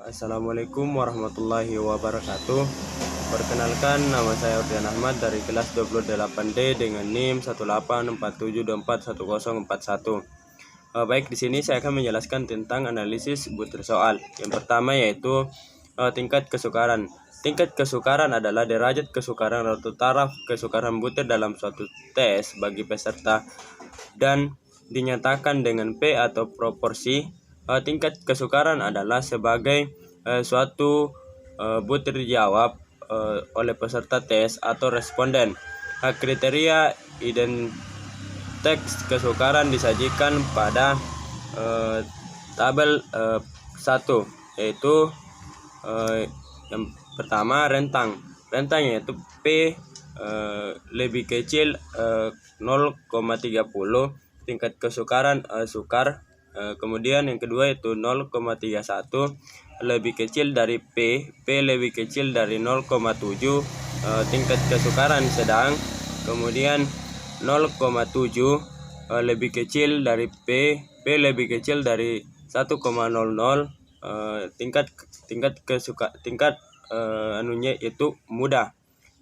Assalamualaikum warahmatullahi wabarakatuh. Perkenalkan, nama saya Ordian Ahmad dari kelas 28D dengan NIM 18472411041. Baik, di sini saya akan menjelaskan tentang analisis butir soal. Yang pertama yaitu tingkat kesukaran. Tingkat kesukaran adalah derajat kesukaran atau taraf kesukaran butir dalam suatu tes bagi peserta dan dinyatakan dengan P atau proporsi. Tingkat kesukaran adalah sebagai suatu butir dijawab oleh peserta tes atau responden. Kriteria teks kesukaran disajikan pada tabel 1, yaitu yang pertama rentang yaitu P lebih kecil 0,30 tingkat kesukaran sukar. Kemudian yang kedua itu 0,31 lebih kecil dari P lebih kecil dari 0,7 tingkat kesukaran sedang. Kemudian 0,7 lebih kecil dari P lebih kecil dari 1,00 tingkat anunya itu mudah.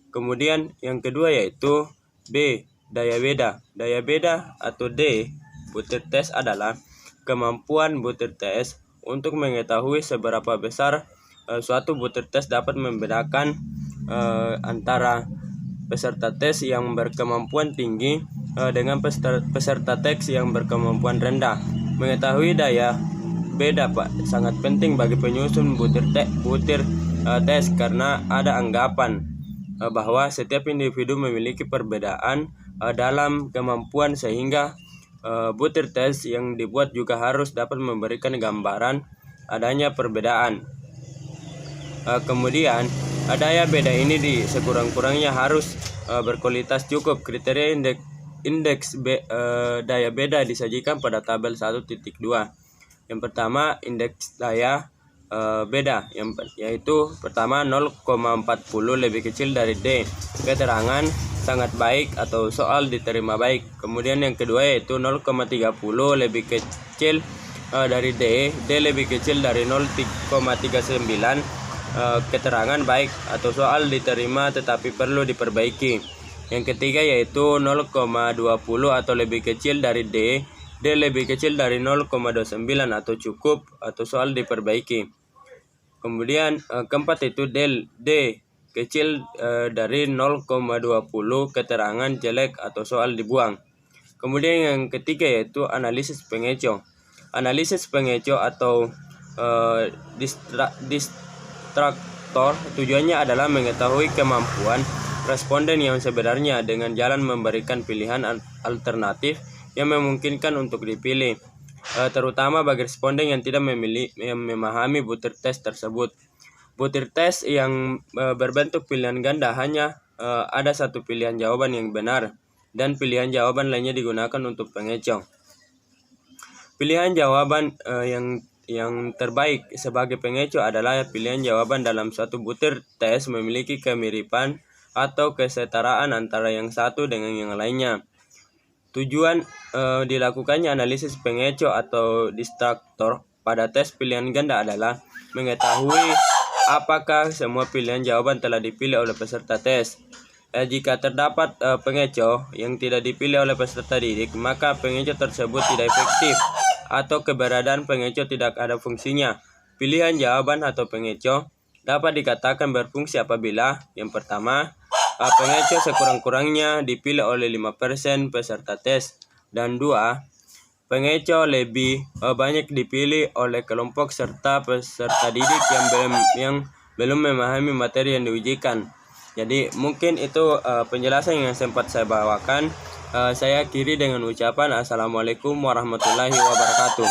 Kemudian yang kedua yaitu B, daya beda. Daya beda atau D butir tes adalah kemampuan butir tes untuk mengetahui seberapa besar suatu butir tes dapat membedakan antara peserta tes yang berkemampuan tinggi dengan peserta tes yang berkemampuan rendah. Mengetahui daya beda sangat penting bagi penyusun butir tes karena ada anggapan bahwa setiap individu memiliki perbedaan dalam kemampuan, sehingga butir tes yang dibuat juga harus dapat memberikan gambaran adanya perbedaan. Kemudian daya beda ini sekurang-kurangnya harus berkualitas cukup. Kriteria indeks daya beda disajikan pada tabel 1.2. Yang pertama indeks daya beda, yaitu pertama 0,40 lebih kecil dari D, keterangan sangat baik atau soal diterima baik. Kemudian yang kedua yaitu 0,30 lebih kecil dari D lebih kecil dari 0,39, keterangan baik atau soal diterima tetapi perlu diperbaiki. Yang ketiga yaitu 0,20 atau lebih kecil dari D lebih kecil dari 0,29 atau cukup atau soal diperbaiki. Kemudian keempat itu D kecil dari 0,20, keterangan jelek atau soal dibuang. Kemudian yang ketiga yaitu analisis pengecoh. Analisis pengecoh atau distraktor tujuannya adalah mengetahui kemampuan responden yang sebenarnya dengan jalan memberikan pilihan alternatif yang memungkinkan untuk dipilih, terutama bagi responden yang tidak memahami butir tes tersebut. Butir tes yang berbentuk pilihan ganda hanya ada satu pilihan jawaban yang benar dan pilihan jawaban lainnya digunakan untuk pengecoh. Pilihan jawaban yang terbaik sebagai pengecoh adalah pilihan jawaban dalam suatu butir tes memiliki kemiripan atau kesetaraan antara yang satu dengan yang lainnya. Tujuan dilakukannya analisis pengecoh atau distraktor pada tes pilihan ganda adalah mengetahui apakah semua pilihan jawaban telah dipilih oleh peserta tes. Jika terdapat pengecoh yang tidak dipilih oleh peserta didik, maka pengecoh tersebut tidak efektif atau keberadaan pengecoh tidak ada fungsinya. Pilihan jawaban atau pengecoh dapat dikatakan berfungsi apabila yang pertama, pengecoh sekurang-kurangnya dipilih oleh 5% peserta tes, dan 2, pengecoh lebih banyak dipilih oleh kelompok serta peserta didik yang belum memahami materi yang diujikan. Jadi mungkin itu penjelasan yang sempat saya bawakan. Saya akhiri dengan ucapan Assalamualaikum warahmatullahi wabarakatuh.